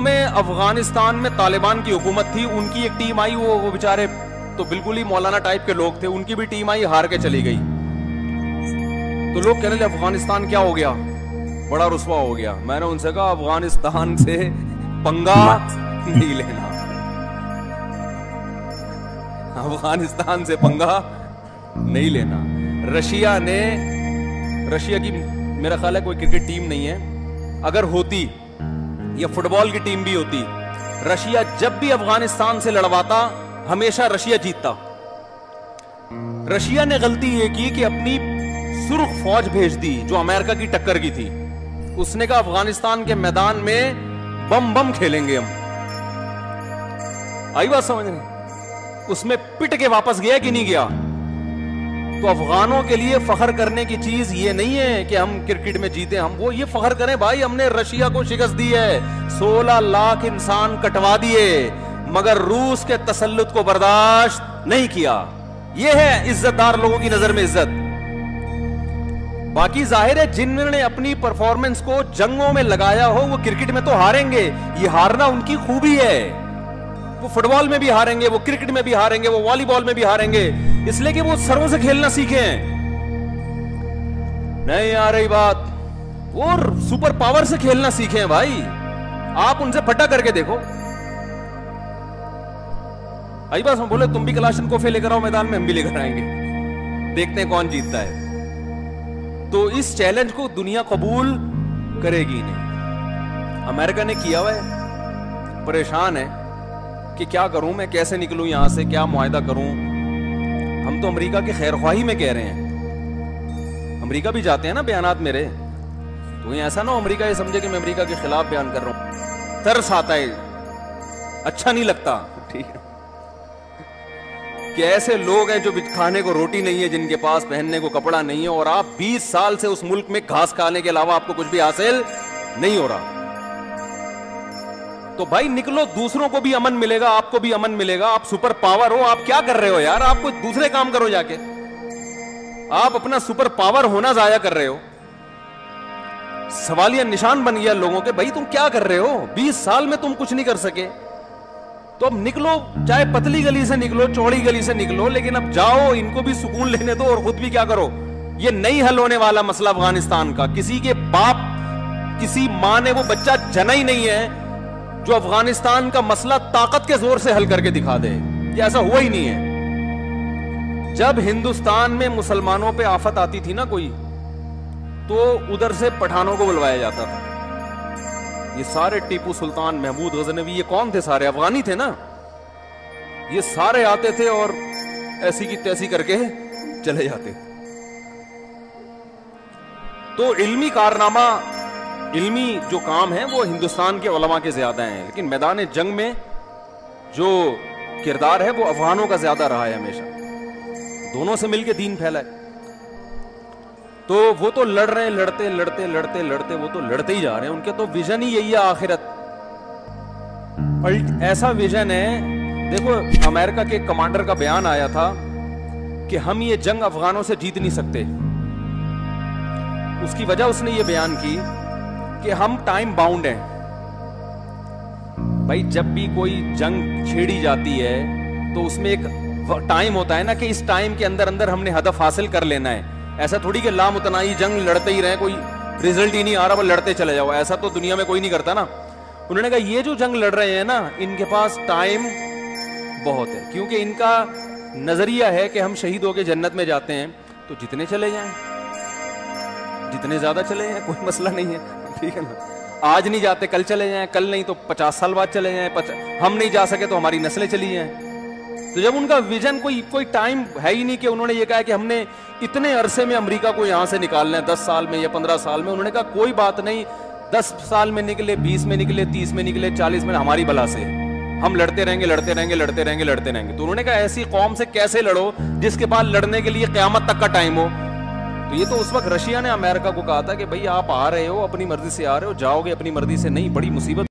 में अफगानिस्तान में तालिबान की हुकूमत थी, उनकी एक टीम आई, वो बेचारे तो बिल्कुल ही मौलाना टाइप के लोग थे, उनकी भी टीम आई, हार के चली गई। तो लोग कहने लगे अफगानिस्तान क्या हो गया, बड़ा रुस्वा हो गया। मैंने उनसे कहा अफगानिस्तान से पंगा नहीं लेना, अफगानिस्तान से पंगा नहीं लेना। रशिया की मेरा ख्याल है कोई क्रिकेट टीम नहीं है, अगर होती या फुटबॉल की टीम भी होती, रशिया जब भी अफगानिस्तान से लड़वाता हमेशा रशिया जीतता। रशिया ने गलती यह की कि अपनी सुर्ख फौज भेज दी जो अमेरिका की टक्कर की थी। उसने कहा अफगानिस्तान के मैदान में बम खेलेंगे हम। आई बात समझ नहीं? उसमें पिट के वापस गया कि नहीं गया? तो अफगानों के लिए फख्र करने की चीज ये नहीं है कि हम क्रिकेट में जीते, हम वो ये फख्र करें भाई हमने रशिया को शिकस्त दी है, 16 लाख इंसान कटवा दिए, मगर रूस के तसल्लुत को बर्दाश्त नहीं किया। ये है इज्जतदार लोगों की नजर में इज्जत। बाकी जाहिर है जिन्होंने अपनी परफॉर्मेंस को जंगों में लगाया हो वो क्रिकेट में तो हारेंगे, ये हारना उनकी खूबी है। वो फुटबॉल में भी हारेंगे, वो क्रिकेट में भी हारेंगे, वो वॉलीबॉल में भी हारेंगे, इसलिए कि वो सरों से खेलना सीखे नहीं आ रही बात, वो सुपर पावर से खेलना सीखे भाई। आप उनसे फटा करके देखो। आई बात बोले तुम भी कलाशनकोफ लेकर आओ मैदान में, हम भी लेकर आएंगे, देखते हैं कौन जीतता है। तो इस चैलेंज को दुनिया कबूल करेगी नहीं। अमेरिका ने किया हुआ है, परेशान है कि क्या करूं मैं, कैसे निकलूं यहां से, क्या मुआहदा करूं। हम तो अमेरिका के खैरख्वाही में कह रहे हैं, अमेरिका भी जाते हैं ना बयानात मेरे, तो ये ऐसा ना अमेरिका ये समझे कि मैं अमेरिका के खिलाफ बयान कर रहा हूं। तरस आता है, अच्छा नहीं लगता, ठीक है कि ऐसे लोग हैं जो खाने को रोटी नहीं है, जिनके पास पहनने को कपड़ा नहीं है, और आप 20 साल से उस मुल्क में घास खाने के अलावा आपको कुछ भी हासिल नहीं हो रहा। तो भाई निकलो, दूसरों को भी अमन मिलेगा, आपको भी अमन मिलेगा। आप सुपर पावर हो, आप क्या कर रहे हो यार, आप कुछ दूसरे काम करो जाके। आप अपना सुपर पावर होना जाया कर रहे हो। सवालिया निशान बन गया लोगों के, भाई तुम क्या कर रहे हो, 20 साल में तुम कुछ नहीं कर सके, तो अब निकलो, चाहे पतली गली से निकलो, चौड़ी गली से निकलो, लेकिन अब जाओ, इनको भी सुकून लेने दो और खुद भी क्या करो। ये नहीं हल होने वाला मसला अफगानिस्तान का। किसी के बाप, किसी मां ने वो बच्चा जना ही नहीं है जो अफगानिस्तान का मसला ताकत के जोर से हल करके दिखा दे। ये ऐसा हुआ ही नहीं है। जब हिंदुस्तान में मुसलमानों पे आफत आती थी ना कोई, तो उधर से पठानों को बुलवाया जाता था। ये सारे टीपू सुल्तान, महमूद गजनवी, ये कौन थे? सारे अफगानी थे ना। ये सारे आते थे और ऐसी की तैसी करके चले जाते। तो इल्मी कारनामा, इल्मी जो काम है वो हिंदुस्तान के उलमा के ज्यादा हैं, लेकिन मैदान जंग में जो किरदार है वो अफगानों का ज्यादा रहा है हमेशा। दोनों से मिलकर दीन फैला है। तो वो तो लड़ रहे हैं, लड़ते वो तो लड़ते ही जा रहे हैं। उनके तो विजन ही यही है आखिरत। ऐसा विजन है, देखो अमेरिका के कमांडर का बयान आया था कि हम ये जंग अफगानों से जीत नहीं सकते। उसकी वजह उसने ये बयान की कि हम टाइम बाउंड हैं। भाई जब भी कोई जंग छेड़ी जाती है तो उसमें एक टाइम होता है ना कि इस टाइम के अंदर अंदर हमने हदफ हासिल कर लेना है। ऐसा थोड़ी कि लामुतनाई जंग लड़ते ही रहे, कोई रिजल्ट ही नहीं आ रहा, वो लड़ते चले जाओ, ऐसा तो दुनिया में कोई नहीं करता ना। उन्होंने कहा ये जो जंग लड़ रहे हैं ना, इनके पास टाइम बहुत है, क्योंकि इनका नजरिया है कि हम शहीद होकर जन्नत में जाते हैं, तो जितने चले जाएं, जितने ज्यादा चले जाएं, कोई मसला नहीं है, ठीक है ना। आज नहीं जाते कल चले जाएं, कल नहीं तो 50 साल बाद चले जाएं, हम नहीं जा सके तो हमारी नस्लें चली जाएं। तो जब उनका विजन कोई टाइम है ही नहीं कि उन्होंने ये कहा कि हमने इतने अरसे में अमेरिका को यहां से निकालना है, 10 साल में या 15 साल में, उन्होंने कहा कोई बात नहीं, 10 साल में निकले, 20 में निकले, 30 में निकले, 40 में, हमारी बला से हम लड़ते रहेंगे। तो उन्होंने कहा ऐसी कौम से कैसे लड़ो जिसके बाद लड़ने के लिए क़यामत तक का टाइम हो। तो ये तो उस वक्त रशिया ने अमेरिका को कहा था कि भाई आप आ रहे हो, अपनी मर्जी से आ रहे हो, जाओगे अपनी मर्जी से नहीं, बड़ी मुसीबत